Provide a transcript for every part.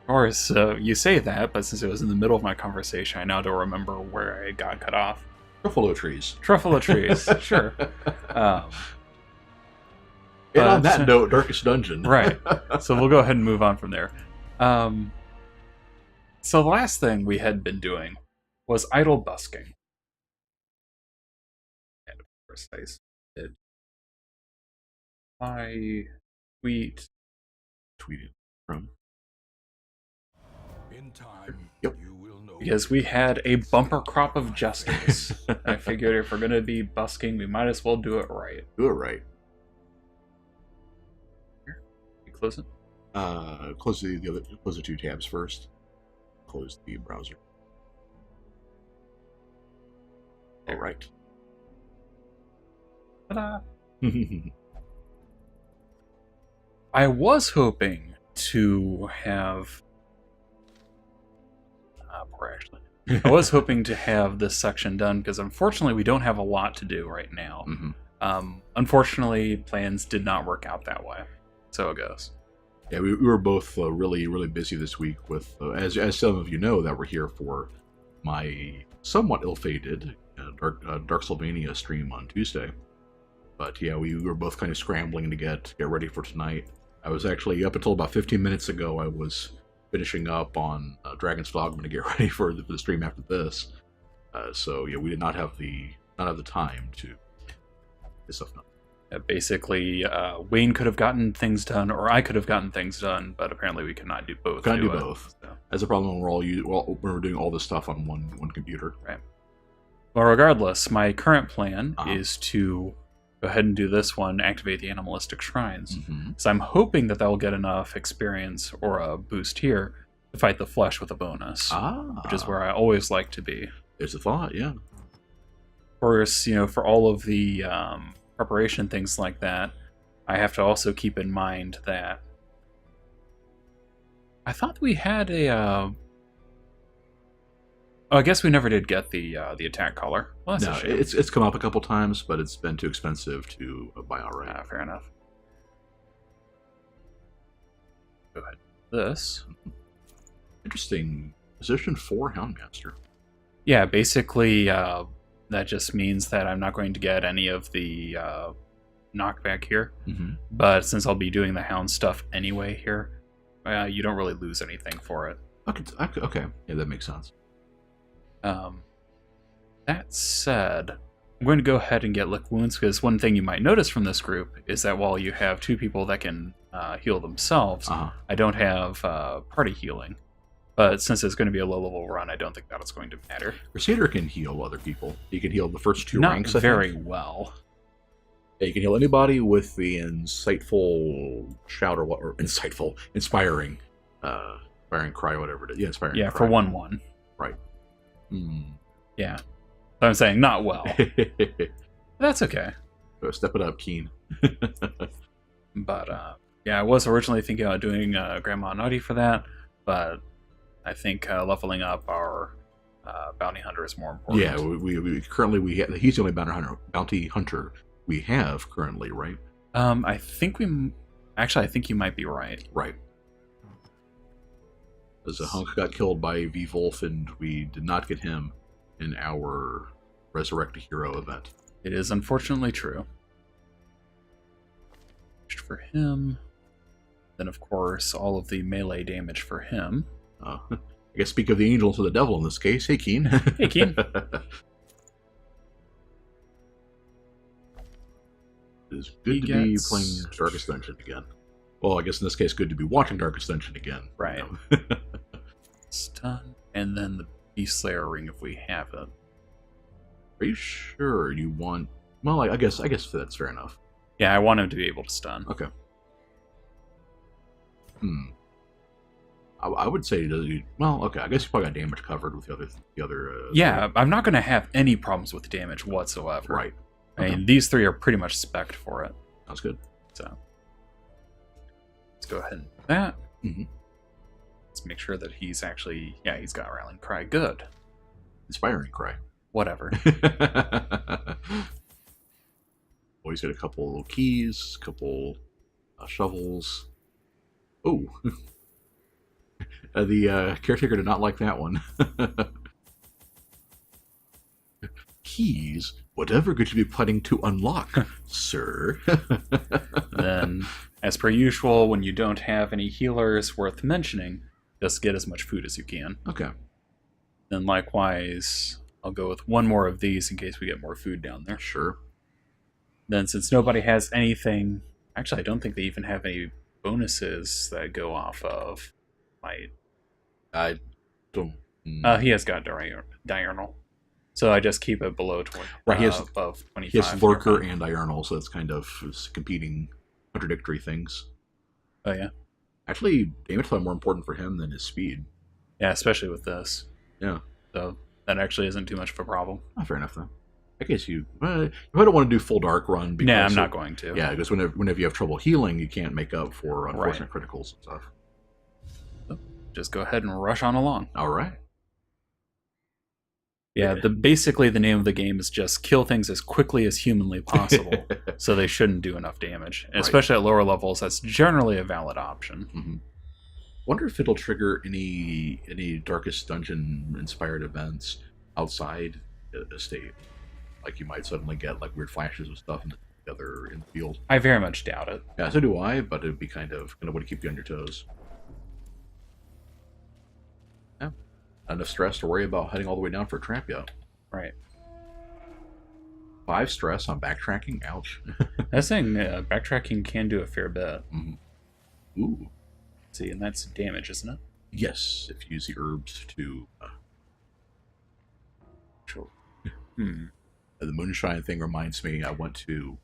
Of course, you say that, but since it was in the middle of my conversation, I now don't remember where I got cut off. Truffalo trees. Truffalo trees, sure. Um, And on but that note, Darkest Dungeon. right. So we'll go ahead and move on from there. So the last thing we had been doing was idle busking. And of course, I did my tweet. Tweeted from. In time, Yep. you will know Because we had a bumper crop of jesters. I figured if we're going to be busking, we might as well do it right. Do it right. You close it? Close the two tabs first. Close the browser. All right. Ta-da! I was hoping to have... poor Ashley. I was hoping to have this section done, because unfortunately we don't have a lot to do right now. Unfortunately, plans did not work out that way. So it goes. Yeah, we were both really, really busy this week with, as some of you know, that were here for my somewhat ill-fated Dark Sylvania stream on Tuesday. But yeah, we were both kind of scrambling to get ready for tonight. I was actually, up until about 15 minutes ago, I was finishing up on Dragon's Dogma to get ready for the stream after this. So yeah, we did not have the time to get stuff done. Basically, Wayne could have gotten things done, or I could have gotten things done, but apparently we could not do both. Can't do both. So. That's a problem when we're doing all this stuff on one computer. Right. Well, regardless, my current plan is to go ahead and do this one, activate the animalistic shrines. So I'm hoping that will get enough experience or a boost here to fight the flesh with a bonus, which is where I always like to be. There's a thought, yeah. Of course, for all of the preparation, things like that, I have to also keep in mind that I thought we had a... Oh, I guess we never did get the attack collar. Well, that's a shame. It's come up a couple times, but it's been too expensive to buy outright. Fair enough. Go ahead. This. Interesting. Position 4 Houndmaster. Yeah, basically, that just means that I'm not going to get any of the knockback here. But since I'll be doing the Hound stuff anyway here, you don't really lose anything for it. Okay. Yeah, that makes sense. That said, I'm going to go ahead and get Lick Wounds, because one thing you might notice from this group is that while you have two people that can heal themselves, I don't have party healing. But since it's going to be a low-level run, I don't think that it's going to matter. Crusader can heal other people. He can heal the first two Not ranks, very well. Yeah, you can heal anybody with the insightful shout or inspiring cry, whatever it is. Yeah, inspiring cry. For 1/1. Right. Yeah. So I'm saying not well. That's okay. So step it up, Keen. But, yeah, I was originally thinking about doing Grandma Nutty for that, but I think leveling up our bounty hunter is more important. Yeah, we currently he's the only bounty hunter we have currently, right? I think I think you might be right. Right. As a hunk got killed by V-Wolf, and we did not get him in our Resurrect a Hero event. It is unfortunately true. For him. Then, of course, all of the melee damage for him. I guess speak of the angel to the devil in this case. Hey, Keen. Hey, Keen. It's good to be playing Darkest Dungeon again. Well, I guess in this case, good to be watching Darkest Dungeon again. Right. Stun, and then the Beast Slayer ring if we have it. Are you sure you want... Well, I guess that's fair enough. Yeah, I want him to be able to stun. Okay. I would say, well, okay, I guess you probably got damage covered with the other. Yeah, I'm not going to have any problems with damage whatsoever. Right. I mean, these three are pretty much spec'd for it. Sounds good. So, let's go ahead and do that. Mm-hmm. Let's make sure that he's actually, yeah, he's got Rallying Cry. Good. Inspiring Cry. Whatever. Always got a couple little keys, a couple shovels. Oh. The caretaker did not like that one. Keys? Whatever could you be planning to unlock, sir? Then, as per usual, when you don't have any healers worth mentioning, just get as much food as you can. Okay. Then likewise, I'll go with one more of these in case we get more food down there. Sure. Then since nobody has anything... Actually, I don't think they even have any bonuses that go off of my... I don't... he has got diurnal. So I just keep it below 20. Right, he has, above 25. He has Lurker and Diurnal, so it's kind of competing, contradictory things. Oh, yeah? Actually, damage is more important for him than his speed. Yeah, especially with this. Yeah. So that actually isn't too much of a problem. Oh, fair enough, though. I guess you don't want to do full dark run. Because I'm not going to. Yeah, because whenever you have trouble healing, you can't make up for unfortunate criticals and stuff. So just go ahead and rush on along. All right. Yeah, basically the name of the game is just kill things as quickly as humanly possible, so they shouldn't do enough damage. And especially at lower levels, that's generally a valid option. Mm-hmm. Wonder if it'll trigger any Darkest Dungeon inspired events outside a state. Like you might suddenly get like weird flashes of stuff together in the field. I very much doubt it. Yeah, so do I, but it'd be kind of a way to keep you on your toes. Yeah. Not enough stress to worry about heading all the way down for a trap yet. Right. 5 stress on backtracking? Ouch. That's saying backtracking can do a fair bit. Mm-hmm. Ooh. See, and that's damage, isn't it? Yes, if you use the herbs to... Sure. The moonshine thing reminds me. I went to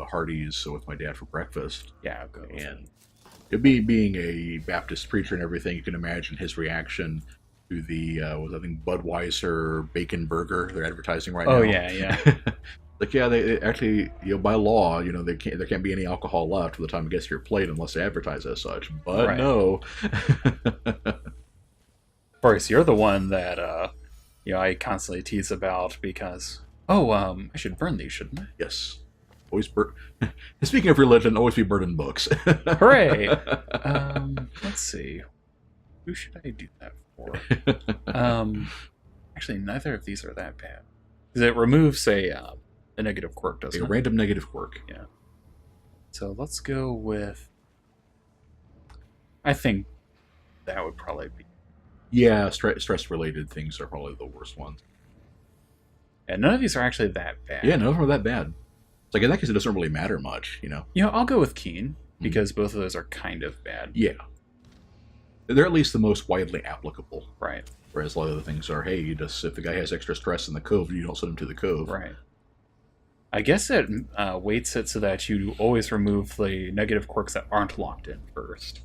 Hardee's with my dad for breakfast. Yeah, go. And being a Baptist preacher and everything, you can imagine his reaction to the I think Budweiser bacon burger they're advertising right now. Oh yeah. Like they actually, by law, there can't be any alcohol left by the time it gets to your plate unless they advertise as such. But no. Of course, you're the one that I constantly tease about because I should burn these, shouldn't I? Yes. Always burn. Speaking of religion, always be burning books. Hooray! Let's see. Who should I do that for? Actually, neither of these are that bad. Because it removes a negative quirk, doesn't it? A random negative quirk. Yeah. So let's go with... I think that would probably be... Yeah, stress-related things are probably the worst ones. And none of these are actually that bad. Yeah, none of them are that bad. It's like in that case, it doesn't really matter much, I'll go with Keen, because both of those are kind of bad. Yeah. They're at least the most widely applicable. Right. Whereas a lot of the things are, hey, if the guy has extra stress in the cove, you don't send him to the cove. Right. I guess it weights it so that you always remove the negative quirks that aren't locked in first.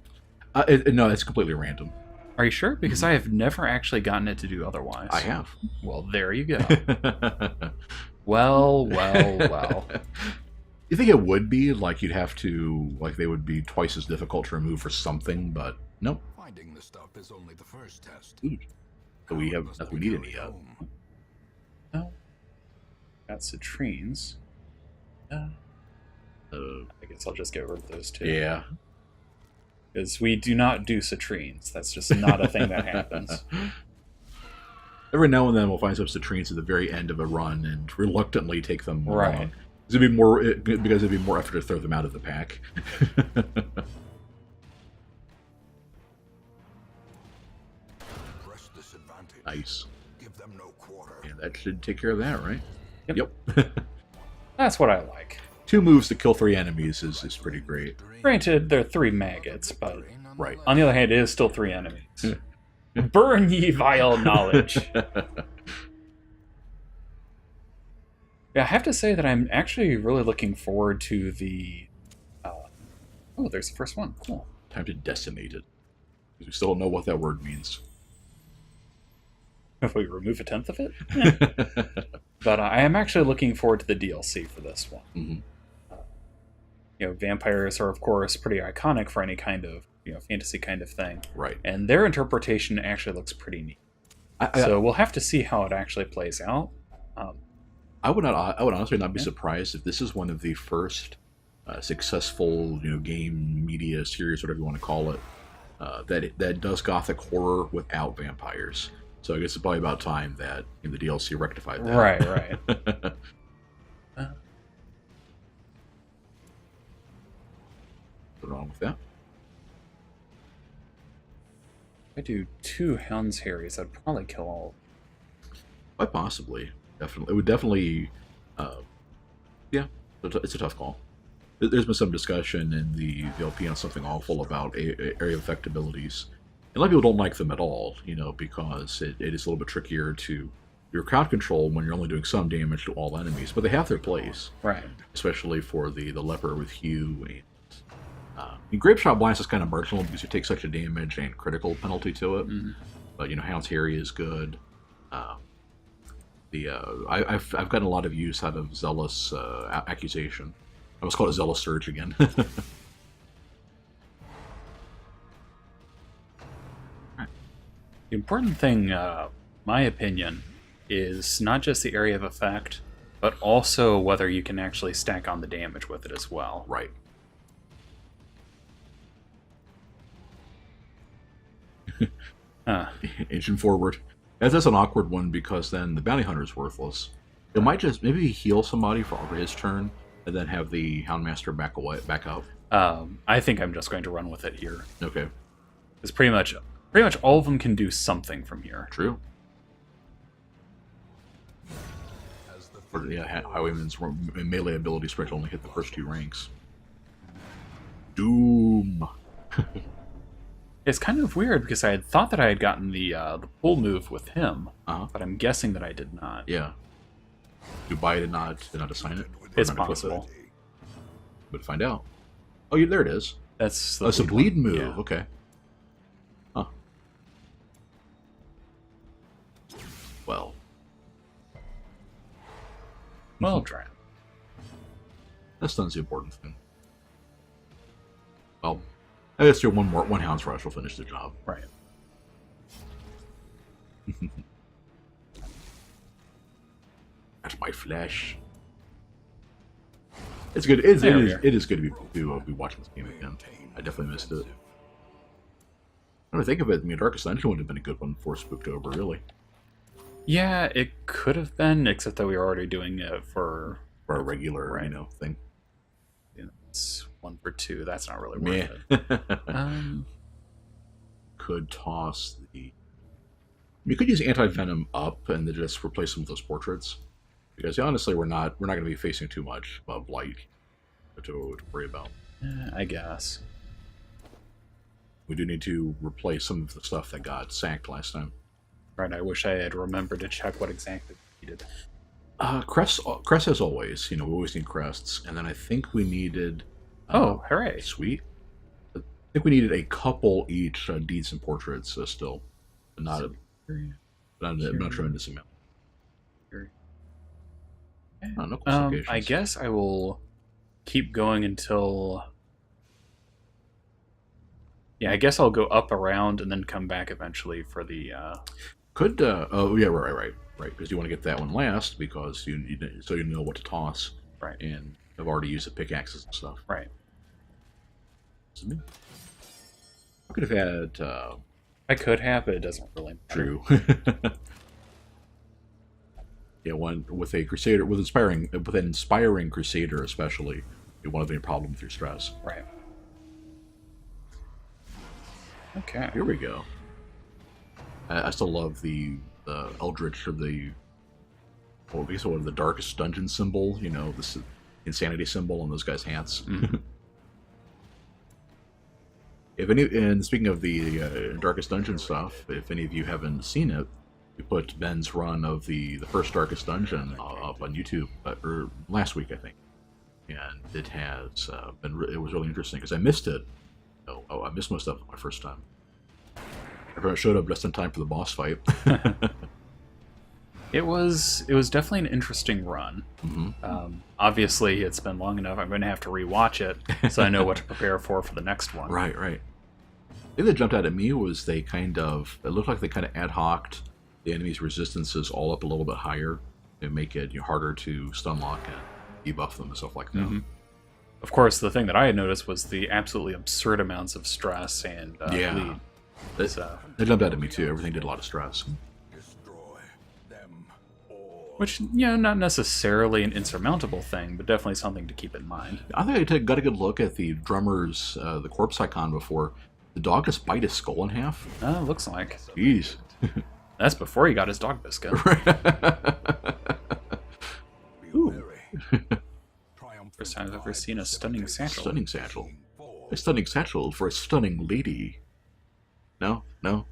No, it's completely random. Are you sure? Because I have never actually gotten it to do otherwise. I have. Well, there you go. Well. You think it would be like you'd have to they would be twice as difficult to remove for something, but nope. Finding the stuff is only the first test. Ooh. So we have nothing we need any yet. Oh. Got citrines. I guess I'll just get rid of those two. Yeah. Because we do not do citrines. That's just not a thing that happens. Every now and then we'll find some citrines at the very end of a run and reluctantly take them right. along. Because it'd be more effort to throw them out of the pack. Press disadvantage. Nice. Give them no quarter. Yeah, that should take care of that, right? Yep. That's what I like. 2 moves to kill 3 enemies is pretty great. Granted, they're 3 maggots, but Right. on the other hand, it is still 3 enemies. Burn ye vile knowledge. Yeah, I have to say that I'm actually really looking forward to the... oh, there's the first one. Cool. Time to decimate it. Because we still don't know what that word means. If we remove 1/10 of it? But I am actually looking forward to the DLC for this one. Mm-hmm. Vampires are, of course, pretty iconic for any kind of fantasy kind of thing. Right. And their interpretation actually looks pretty neat. So we'll have to see how it actually plays out. I would honestly not be surprised if this is one of the first successful game media series, whatever you want to call it, that does gothic horror without vampires. So I guess it's probably about time that in the DLC rectified that. Right. What's wrong with that? If I do 2 Hounds Harrys, I'd probably kill all. Quite possibly. Definitely. It would definitely... yeah, it's a tough call. There's been some discussion in the LP on something awful about area of effect abilities. And a lot of people don't like them at all, because it is a little bit trickier to your crowd control when you're only doing some damage to all enemies. But they have their place. Right. Especially for the leper with Hugh. And Grape Shot Blast is kind of marginal because you take such a damage and critical penalty to it. Mm-hmm. But, Hound's Harry is good. I've gotten a lot of use out of Zealous Accusation. I must call it Zealous Surge again. The important thing, my opinion, is not just the area of effect, but also whether you can actually stack on the damage with it as well. Right. Inching forward. That's an awkward one because then the bounty hunter is worthless. It might just maybe heal somebody for his turn and then have the Houndmaster back up. I think I'm just going to run with it here. Okay. Because pretty much all of them can do something from here. True. Or, Highwayman's melee ability spread only hit the first 2 ranks. Doom. It's kind of weird because I had thought that I had gotten the pull move with him, but I'm guessing that I did not. Yeah. Dubai did not assign it. It's possible. But find out. Oh, there it is. That's a bleed move. Yeah. Okay. Huh. Well, try it. That stun's the important thing. Well, I guess do one Hound's Rush will finish the job. Right. That's my flesh. It's good. It is good to be watching this game again. I definitely missed it. When I think of it, Darkest Dungeon would have been a good one for Spooktober, really. Yeah, it could have been, except that we were already doing it for a regular, thing. It's 1 for 2. That's not really worth it. Could toss the. You could use Anti-Venom up and then just replace some of those portraits, because honestly, we're not going to be facing too much blight to worry about. I guess we do need to replace some of the stuff that got sacked last time. Right. I wish I had remembered to check what exactly we needed. Crest as always. We always need crests, and then I think we needed. Hooray! Sweet. I think we needed a couple each deeds and portraits still, but not a tremendous amount. No I guess I will keep going until. Yeah, I guess I'll go up around and then come back eventually for the. Right. Because you want to get that one last because you know what to toss. Right. And I've already used the pickaxes and stuff. Right. I could have had. I could have, but it doesn't really matter. True. Yeah, one with a crusader, with an inspiring crusader, especially, you won't have any problem with your stress. Right. Okay. Here we go. I still love the Eldritch or the Darkest Dungeon symbol. This insanity symbol on those guys' hats. Mm-hmm. And speaking of the Darkest Dungeon stuff, if any of you haven't seen it, we put Ben's run of the first Darkest Dungeon up on YouTube last week, I think, and it has it was really interesting because I missed it. I missed most of it my first time. Everyone showed up just in time for the boss fight. It was definitely an interesting run. Mm-hmm. Obviously, it's been long enough. I'm going to have to rewatch it so I know what to prepare for the next one. Right. The thing that jumped out at me was it looked like they kind of ad hoc'd the enemy's resistances all up a little bit higher and make it harder to stun lock and debuff them and stuff like that. Mm-hmm. Of course, the thing that I had noticed was the absolutely absurd amounts of stress and bleed. They jumped out at me too. Everything did a lot of stress. Destroy them all. Which, not necessarily an insurmountable thing, but definitely something to keep in mind. I think I got a good look at the drummer's, the corpse icon before. The dog just bite his skull in half. Looks like. Jeez. That's before he got his dog biscuit. Ooh. First time I've ever seen a stunning satchel. Stunning satchel. A stunning satchel for a stunning lady. No? No?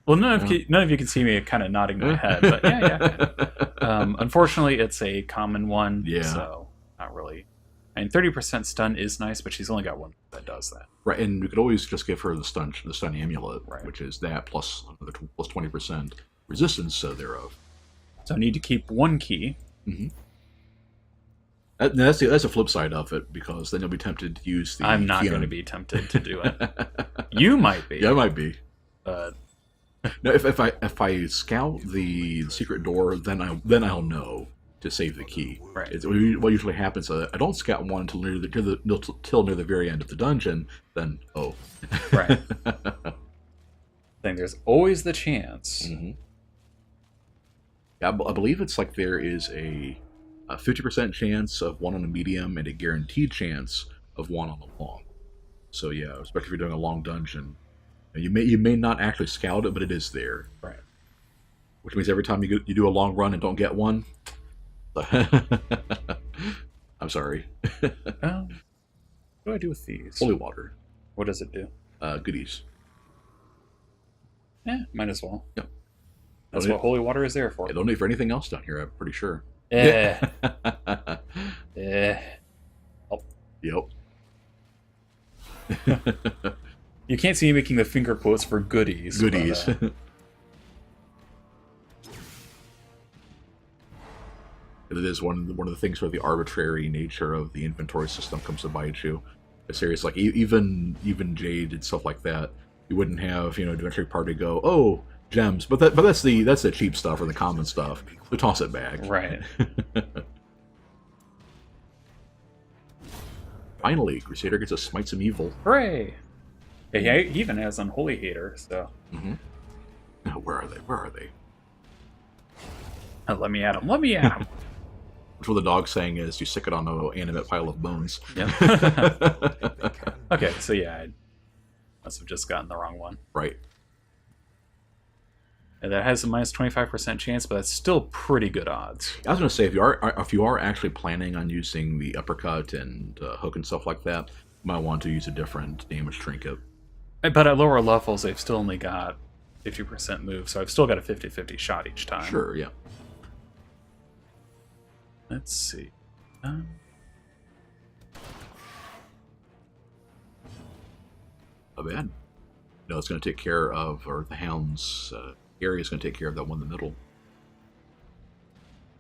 Well, none of you can see me kind of nodding my head, but yeah. Unfortunately, it's a common one, so not really. And 30% stun is nice, but she's only got one that does that. Right, and we could always just give her the stun amulet, right, which is that plus another plus 20% resistance thereof. So I need to keep one key. Mm-hmm. That's the flip side of it, because then you'll be tempted to use the. I'm not going to be tempted to do it. You might be. Yeah, I might be. But no, if I scout the secret door, then I'll know to save the key. Right. What usually happens, I don't scout one until near the very end of the dungeon. Then right. I think there's always the chance. Mm-hmm. Yeah, I believe it's like there is a 50% chance of one on a medium and a guaranteed chance of one on a long. So yeah, especially if you're doing a long dungeon, you may not actually scout it, but it is there. Right. Which means every time you do a long run and don't get one, I'm sorry. What do I do with these? Holy water. What does it do? Goodies. Might as well. Yep. That's what holy water is there for. I don't need for anything else down here, I'm pretty sure. Oh. Yep. You can't see me making the finger quotes for goodies. Goodies. But, it is one of the things where the arbitrary nature of the inventory system comes to bite you. It's serious, like even Jade and stuff like that. You wouldn't have adventure party go, oh, gems, but that's the cheap stuff or the common stuff. So toss it back. Right. Finally, Crusader gets to smite some evil. Hooray! Yeah, he even has Unholy Hater, so. Mm-hmm. Now, where are they? Where are they? Let me at him. Let me at him. Which what the dog saying is, you stick it on an animate pile of bones. Yep. Okay, so yeah, I must have just gotten the wrong one. Right. And that has a minus 25% chance, but that's still pretty good odds. I was going to say, if you are actually planning on using the uppercut and hook and stuff like that, you might want to use a different damage trinket. But at lower levels, they've still only got 50% move, so I've still got a 50-50 shot each time. Sure, yeah. Let's see. Not bad. No, it's going to take care of, or the hound's area is going to take care of that one in the middle.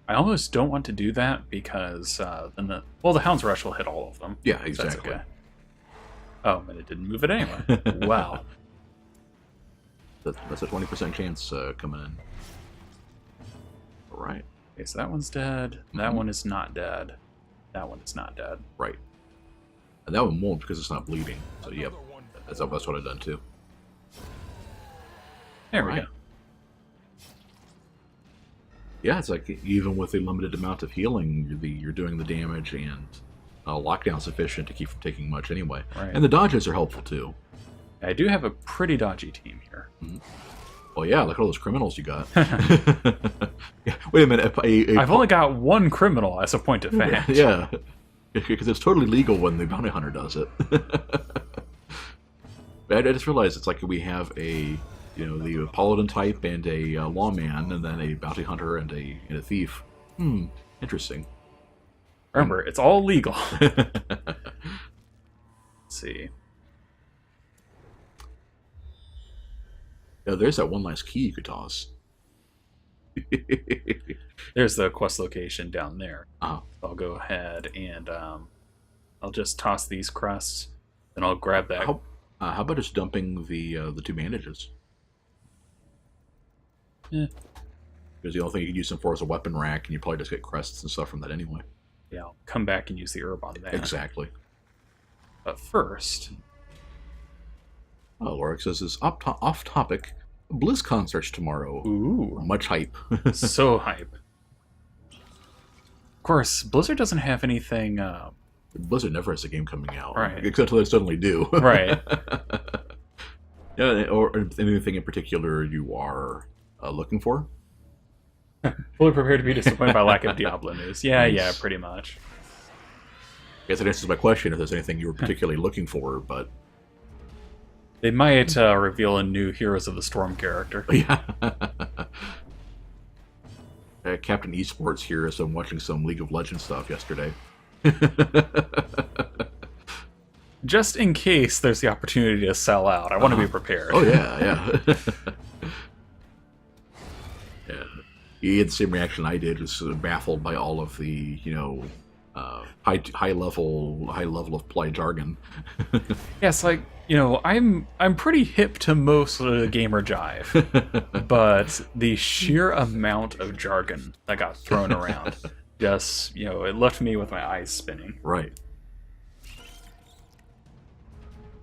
I almost don't want to do that because then the hound's rush will hit all of them. Yeah, exactly. That's okay. Oh, and it didn't move it anyway. Wow. That's a 20% chance coming in. All right. Okay, so that one's dead. That one is not dead. That one is not dead. Right. And that one won't because it's not bleeding. So, yep. That's what I've done too. There we go. Yeah, it's like even with a limited amount of healing, you're doing the damage, and lockdown sufficient to keep from taking much anyway. Right. And the dodges are helpful too. I do have a pretty dodgy team here. Mm-hmm. Well, yeah, look at all those criminals you got. Yeah, wait a minute. I've only got one criminal as a point of fact. Yeah, because it's totally legal when the bounty hunter does it. But I just realized it's like we have the paladin type and a lawman, and then a bounty hunter and a thief. Interesting. Remember, it's all legal. Let's see. Yeah, there's that one last key you could toss. There's the quest location down there. Uh-huh. I'll go ahead and I'll just toss these crusts, and I'll grab that. How about just dumping the 2 bandages? Yeah. Because the only thing you can use them for is a weapon rack, and you probably just get crests and stuff from that anyway. Yeah, I'll come back and use the herb on that. Exactly. But first... Oh, Lorik says this off-topic. BlizzCon starts tomorrow. Ooh. Much hype. So hype. Of course, Blizzard doesn't have anything... Blizzard never has a game coming out. Right. Except until they suddenly do. Right. Yeah, or anything in particular you are looking for? Fully prepared to be disappointed by lack of Diablo news. Yeah, Nice. yeah, pretty much. I guess that answers my question if there's anything you were particularly looking for, but... They might reveal a new Heroes of the Storm character. Yeah. Captain Esports here, so I'm watching some League of Legends stuff yesterday. Just in case there's the opportunity to sell out. I want to be prepared. Oh, yeah. Yeah. He had the same reaction I did, was sort of baffled by all of the, high level of play jargon. Yeah, it's like, I'm pretty hip to most of the gamer jive, but the sheer amount of jargon that got thrown around just, it left me with my eyes spinning. Right.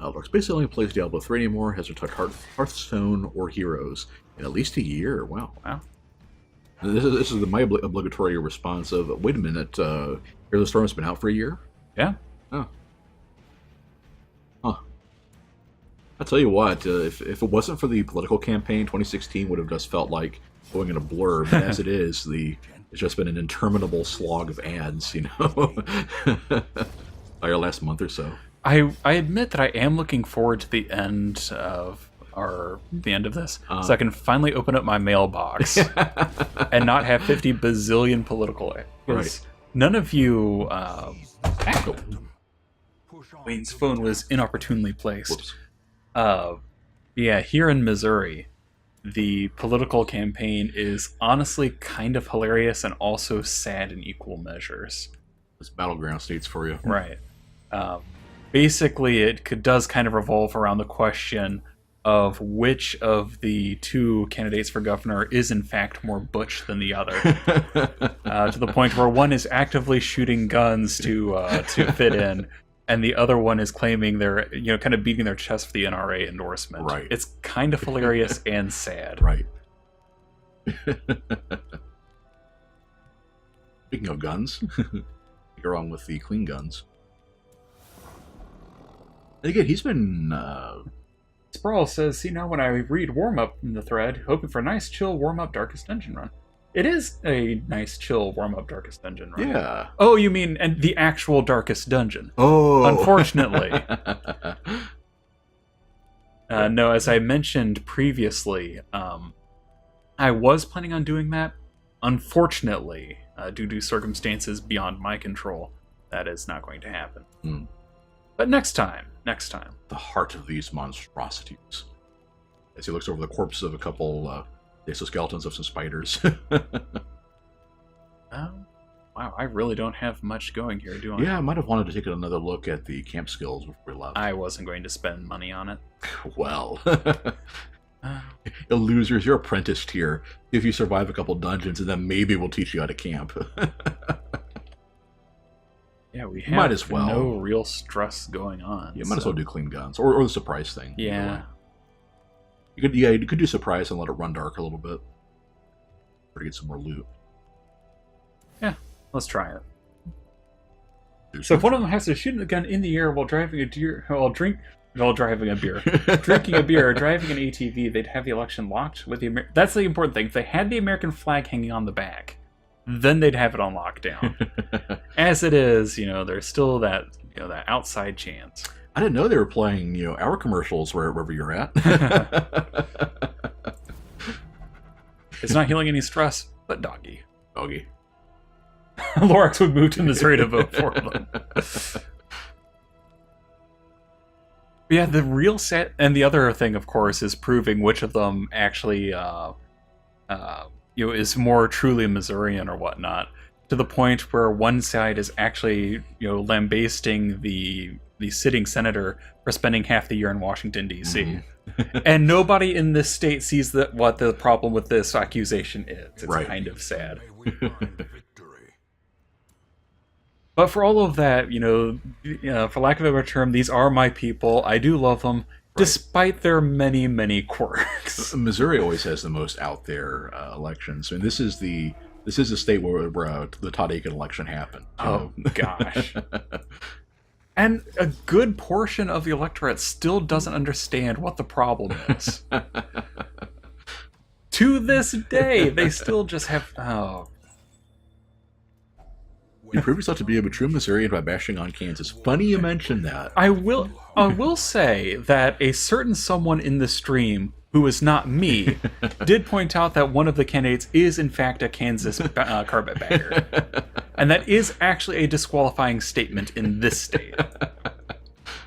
Looks basically only plays Diablo 3 anymore, hasn't touched Hearthstone or Heroes in at least a year. Wow. This is my obligatory response of, wait a minute, Heroes of the Storm has been out for a year? Yeah. Oh. Huh. I'll tell you what, if it wasn't for the political campaign, 2016 would have just felt like going in a blur, but as it is, it's just been an interminable slog of ads, by our last month or so. I admit that I am looking forward to the end of this, so I can finally open up my mailbox and not have 50 bazillion political ads. Right. None of you... Wayne's phone was inopportunely placed. Whoops. Yeah, here in Missouri, the political campaign is honestly kind of hilarious and also sad in equal measures. It's battleground states for you. Right. Basically, it does kind of revolve around the question of which of the two candidates for governor is in fact more butch than the other, to the point where one is actively shooting guns to fit in, and the other one is claiming they're kind of beating their chest for the NRA endorsement. Right. It's kind of hilarious and sad. Right. Speaking of guns, you're on with the clean guns. And again, he's been... Sprawl says, see now when I read warm-up in the thread, hoping for a nice chill warm-up Darkest Dungeon run. It is a nice chill warm-up Darkest Dungeon run. Yeah. Oh, you mean and the actual Darkest Dungeon. Oh. Unfortunately. No, as I mentioned previously, I was planning on doing that. Unfortunately, due to circumstances beyond my control, that is not going to happen. Hmm. But next time. The heart of these monstrosities. As he looks over the corpses of a couple exoskeletons of some spiders. Wow, I really don't have much going here, do I? Yeah, I might have wanted to take another look at the camp skills before we left. I wasn't going to spend money on it. Well. Losers, you're apprenticed here. If you survive a couple dungeons, and then maybe we'll teach you how to camp. Yeah, we have might as well. No real stress going on. You might as well do clean guns, or the surprise thing. Yeah. You could do surprise and let it run dark a little bit. Or to get some more loot. Yeah, let's try it. So if one of them has to shoot a gun in the air while driving a beer, drinking a beer, or driving an ATV, they'd have the election locked with the That's the important thing. If they had the American flag hanging on the back, then they'd have it on lockdown. As it is, there's still that that outside chance. I didn't know they were playing our commercials wherever you're at. It's not healing any stress, but doggy. Lorax would move to Missouri to vote for them. Yeah, the real set, and the other thing, of course, is proving which of them actually, is more truly Missourian or whatnot. To the point where one side is actually, lambasting the sitting senator for spending half the year in Washington D.C. Mm-hmm. And nobody in this state sees what the problem with this accusation is. It's right. Kind of sad. But But for all of that, for lack of a better term, these are my people. I do love them, despite their many, many quirks. Missouri always has the most out there elections. I mean, this is the state where the Todd Aiken election happened. Oh gosh. And a good portion of the electorate still doesn't understand what the problem is. To this day, they still just have... Oh. You prove yourself to be a true Missourian by bashing on Kansas. Funny you mentioned that. I will say that a certain someone in the stream, who is not me, did point out that one of the candidates is in fact a Kansas carpetbagger. And that is actually a disqualifying statement in this state.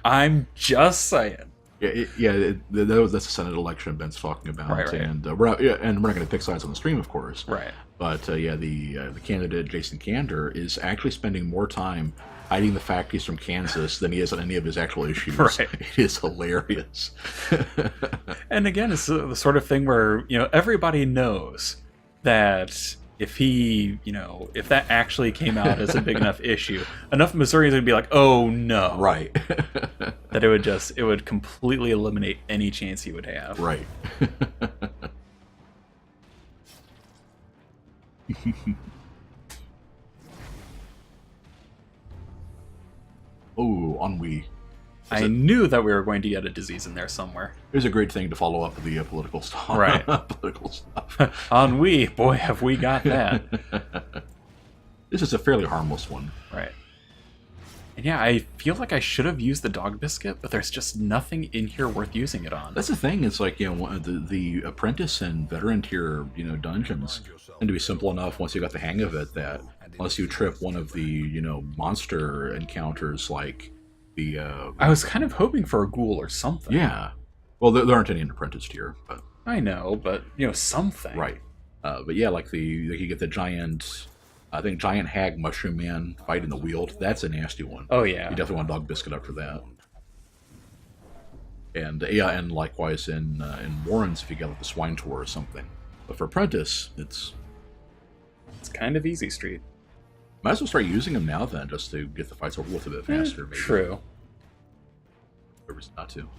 I'm just saying. That's the Senate election Ben's talking about, right. And we're not going to pick sides on the stream, of course. Right. But the candidate Jason Kander is actually spending more time hiding the fact he's from Kansas than he is on any of his actual issues. Right. It is hilarious. And again, it's the sort of thing where everybody knows that if that actually came out as a big enough issue, enough Missourians would be like, oh no. Right. That it would completely eliminate any chance he would have. Right. Oh, ennui. I knew that we were going to get a disease in there somewhere. Here's a great thing to follow up the political stuff. Right. Political stuff. Ennui, boy, have we got that. This is a fairly harmless one. Right. And yeah, I feel like I should have used the dog biscuit, but there's just nothing in here worth using it on. That's the thing. It's like, the apprentice and veteran tier, dungeons tend to be simple enough once you got the hang of it that unless you trip one of the, monster encounters like the... I was kind of hoping for a ghoul or something. Yeah. Well, there aren't any in apprentice tier, but... I know, but, something. Right. But yeah, like you get the giant... I think giant hag mushroom man fighting the wield. That's a nasty one. Oh yeah. You definitely want dog biscuit up for that. And and likewise in Warrens if you get like the swine tour or something. But for apprentice, it's kind of easy street. Might as well start using them now then, just to get the fights over with a bit faster. Maybe. True. There was not to.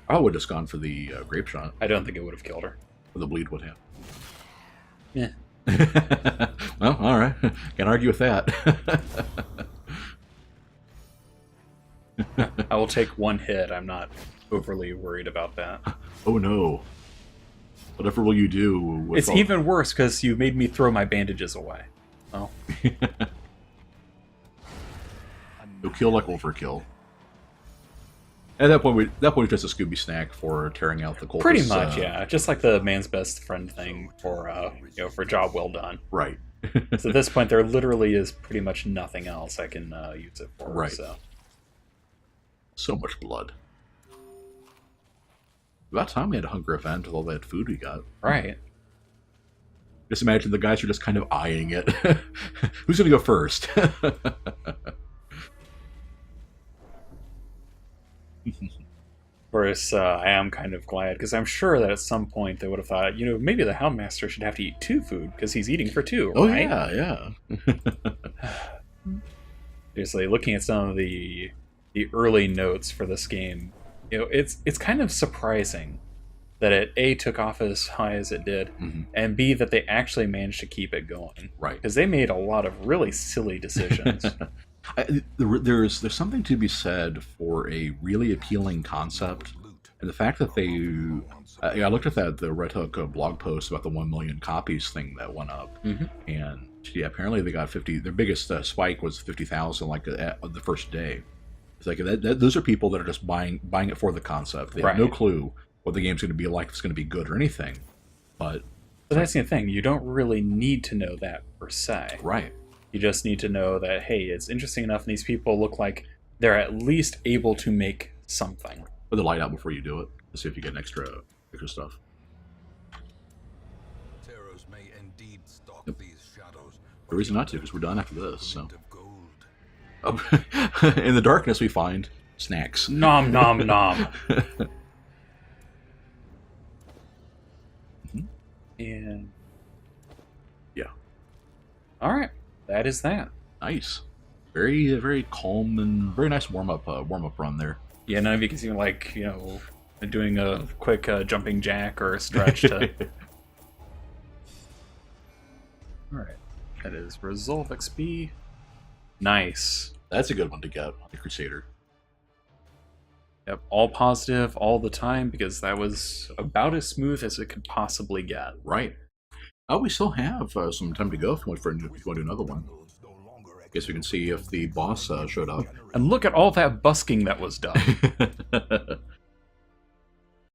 I would have just gone for the grape shot. I don't think it would have killed her. Or the bleed would have. Yeah. Well, all right. Can't argue with that. I will take one hit. I'm not overly worried about that. Oh no. Whatever will you do? It's even worse because you made me throw my bandages away. Oh. You'll kill like overkill. At that point, it's just a Scooby snack for tearing out the cultists. Pretty much, yeah. Just like the man's best friend thing for for job well done. Right. So at this point, there literally is pretty much nothing else I can use it for. Right. So much blood. About time we had a hunger event with all that food we got. Right. Just imagine the guys are just kind of eyeing it. Who's going to go first? Of course, I am kind of glad, because I'm sure that at some point they would have thought, maybe the Houndmaster should have to eat 2 food, because he's eating for 2, oh, right? Yeah. Seriously, looking at some of the early notes for this game, it's kind of surprising that it, A, took off as high as it did, and B, that they actually managed to keep it going. Right. Because they made a lot of really silly decisions. There's something to be said for a really appealing concept, and the fact that they... I looked at the Red Hook blog post about the 1 million copies thing that went up, and yeah, apparently they got 50... Their biggest spike was 50,000 like the first day. It's like those are people that are just buying it for the concept. They have no clue what the game's going to be like, if it's going to be good or anything. But that's the thing. You don't really need to know that per se. Right. You just need to know that, hey, it's interesting enough and these people look like they're at least able to make something. Put the light out before you do it to see if you get extra stuff. Terrors may indeed stalk these shadows. The reason not to, because we're done after this. So. In the darkness we find snacks. Nom nom nom. And yeah. All right. that is that. Nice. Very, very calm and very nice warm-up run there. Yeah, none of you can see, like, doing a quick jumping jack or a stretch to... Alright. That is Resolve XP. Nice. That's a good one to get on the Crusader. Yep, all positive all the time, because that was about as smooth as it could possibly get. Right. We still have some time to go if you want to do another one. Guess we can see if the boss showed up. And look at all that busking that was done.